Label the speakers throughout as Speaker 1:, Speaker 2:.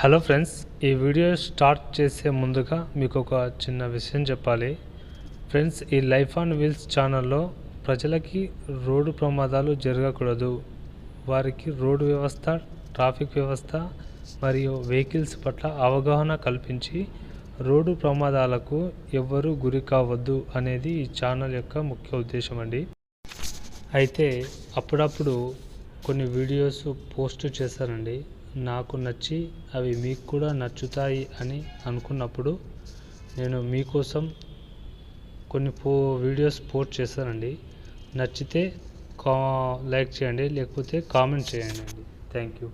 Speaker 1: Hello friends, ఈ video start చేసే ముందుగా మీకు ఒక చిన్న విషయం చెప్పాలి. ఫ్రెండ్స్, ఈ లైఫ్ ఆన్ వీల్స్ ఛానల్లో ప్రజలకి రోడ్డు ప్రమాదాలు జరగకూడదు, వారికి రోడ్డు వ్యవస్థ, ట్రాఫిక్ వ్యవస్థ మరియు వెహికల్స్ పట్ల అవగాహన కల్పించి రోడ్డు ప్రమాదాలకు ఎవ్వరూ గురి కావద్దు అనేది ఈ ఛానల్ యొక్క ముఖ్య ఉద్దేశం అండి. అయితే అప్పుడప్పుడు కొన్ని వీడియోస్ పోస్ట్ చేశానండి. నాకు నచ్చి అవి మీకు కూడా నచ్చుతాయి అని అనుకున్నప్పుడు నేను మీకోసం కొన్ని వీడియోస్ పోస్ట్ చేశానండి. నచ్చితే లైక్ చేయండి, లేకపోతే కామెంట్ చేయండి అండి. Thank you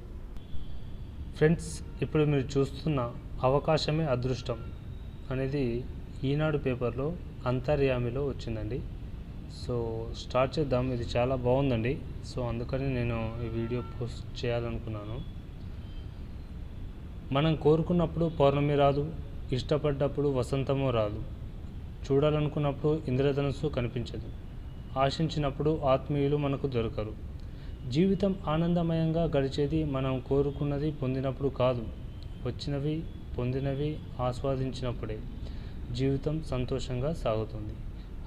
Speaker 1: friends. ఇప్పుడు మీరు చూస్తున్న అవకాశమే అదృష్టం అనేది ఈనాడు పేపర్లో అంతర్యామిలో వచ్చిందండి. సో స్టార్ట్ చేద్దాం. ఇది చాలా బాగుందండి. సో అందుకని నేను ఈ వీడియో పోస్ట్ చేయాలనుకున్నాను. మనం కోరుకున్నప్పుడు పౌర్ణమి రాదు, ఇష్టపడ్డప్పుడు వసంతము రాదు, చూడాలనుకున్నప్పుడు ఇంద్రధనుస్సు కనిపించదు, ఆశించినప్పుడు ఆత్మీయులు మనకు దొరకరు. జీవితం ఆనందమయంగా గడిచేది మనం కోరుకున్నది పొందినప్పుడు కాదు, వచ్చినవి పొందినవి ఆస్వాదించినప్పుడే జీవితం సంతోషంగా సాగుతుంది.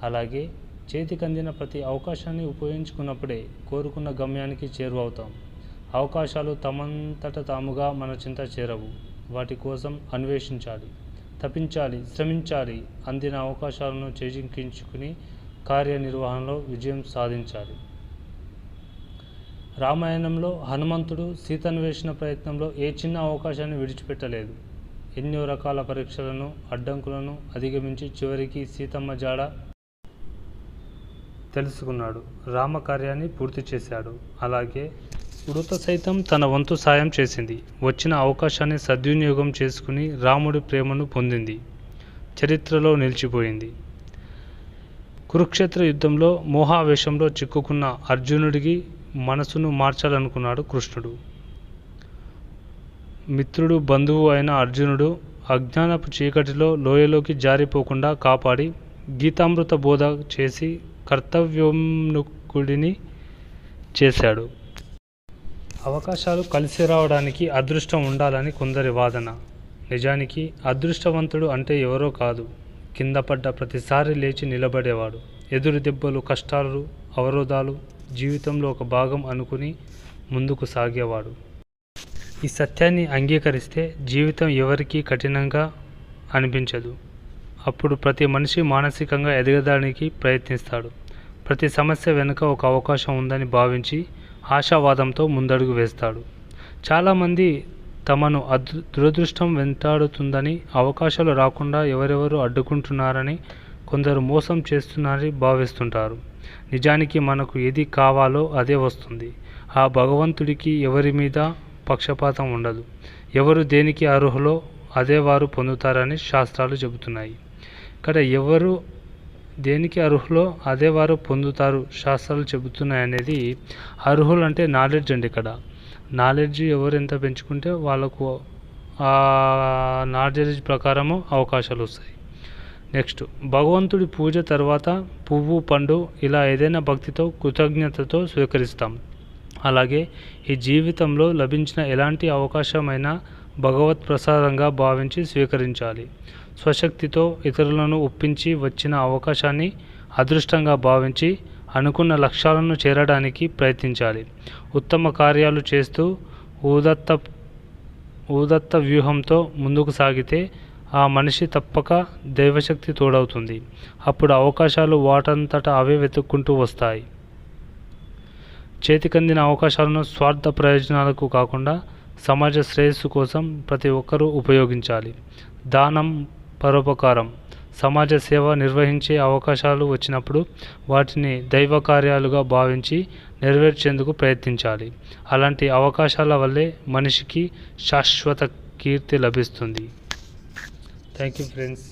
Speaker 1: అలాగే చేతికందిన ప్రతి అవకాశాన్ని ఉపయోగించుకున్నప్పుడే కోరుకున్న గమ్యానికి చేరువవుతాం. అవకాశాలు తమంతట తాముగా మన చింత చేరవు. వాటి కోసం అన్వేషించాలి, తప్పించాలి, శ్రమించాలి. అందిన అవకాశాలను చేజిక్కించుకుని కార్యనిర్వహణలో విజయం సాధించాలి. రామాయణంలో హనుమంతుడు సీతాన్వేషణ ప్రయత్నంలో ఏ చిన్న అవకాశాన్ని విడిచిపెట్టలేదు. ఎన్నో రకాల పరీక్షలను, అడ్డంకులను అధిగమించి చివరికి సీతమ్మ జాడ తెలుసుకున్నాడు, రామకార్యాన్ని పూర్తి చేశాడు. అలాగే ఉడత సైతం తన వంతు సాయం చేసింది. వచ్చిన అవకాశాన్ని సద్వినియోగం చేసుకుని రాముడి ప్రేమను పొందింది, చరిత్రలో నిలిచిపోయింది. కురుక్షేత్ర యుద్ధంలో మోహావేశంలో చిక్కుకున్న అర్జునుడికి మనసును మార్చాలనుకున్నాడు కృష్ణుడు. మిత్రుడు, బంధువు అయిన అర్జునుడు అజ్ఞానపు చీకటిలో లోయలోకి జారిపోకుండా కాపాడి గీతామృత బోధ చేసి కర్తవ్యోన్ముఖుడిని చేశాడు. అవకాశాలు కలిసి రావడానికి అదృష్టం ఉండాలని కొందరి వాదన. నిజానికి అదృష్టవంతుడు అంటే ఎవరో కాదు, కింద పడ్డ ప్రతిసారి లేచి నిలబడేవాడు. ఎదురు దెబ్బలు, కష్టాలు, అవరోధాలు జీవితంలో ఒక భాగం అనుకుని ముందుకు సాగేవాడు. ఈ సత్యాన్ని అంగీకరిస్తే జీవితం ఎవరికీ కఠినంగా అనిపించదు. అప్పుడు ప్రతి మనిషి మానసికంగా ఎదగడానికి ప్రయత్నిస్తాడు. ప్రతి సమస్య వెనుక ఒక అవకాశం ఉందని భావించి ఆశావాదంతో ముందడుగు వేస్తాడు. చాలామంది తమను దురదృష్టం వెంటాడుతుందని, అవకాశాలు రాకుండా ఎవరెవరు అడ్డుకుంటున్నారని, కొందరు మోసం చేస్తున్నారని భావిస్తుంటారు. నిజానికి మనకు ఏది కావాలో అదే వస్తుంది. ఆ భగవంతుడికి ఎవరి మీద పక్షపాతం ఉండదు. ఎవరు దేనికి అర్హులో అదే వారు పొందుతారని శాస్త్రాలు చెబుతున్నాయి. ఇక్కడ ఎవరు దేనికి అర్హులో అదే వారు పొందుతారు శాస్త్రాలు చెబుతున్నాయి అనేది. అర్హులు అంటే నాలెడ్జ్ అండి. ఇక్కడ నాలెడ్జ్ ఎవరు ఎంత పెంచుకుంటే వాళ్ళకు ఆ నాలెడ్జ్ ప్రకారము అవకాశాలు వస్తాయి. నెక్స్ట్, భగవంతుడి పూజ తర్వాత పువ్వు, పండు ఇలా ఏదైనా భక్తితో, కృతజ్ఞతతో స్వీకరిస్తాం. అలాగే ఈ జీవితంలో లభించిన ఎలాంటి అవకాశమైనా భగవత్ ప్రసాదంగా భావించి స్వీకరించాలి. స్వశక్తితో ఇతరులను ఒప్పించి వచ్చిన అవకాశాన్ని అదృష్టంగా భావించి అనుకున్న లక్ష్యాలను చేరడానికి ప్రయత్నించాలి. ఉత్తమ కార్యాలు చేస్తూ ఉదత్త వ్యూహంతో ముందుకు సాగితే ఆ మనిషి తప్పక దైవశక్తి తోడవుతుంది. అప్పుడు అవకాశాలు వాటంతట అవే వెతుక్కుంటూ వస్తాయి. చేతికందిన అవకాశాలను స్వార్థ ప్రయోజనాలకు కాకుండా సమాజ శ్రేయస్సు కోసం ప్రతి ఒక్కరూ ఉపయోగించాలి. దానం, పరోపకారం, సమాజ సేవ నిర్వహించే అవకాశాలు వచ్చినప్పుడు వాటిని దైవ కార్యాలుగా భావించి నెరవేర్చేందుకు ప్రయత్నించాలి. అలాంటి అవకాశాల వల్లే మనిషికి శాశ్వత కీర్తి లభిస్తుంది. Thank you friends.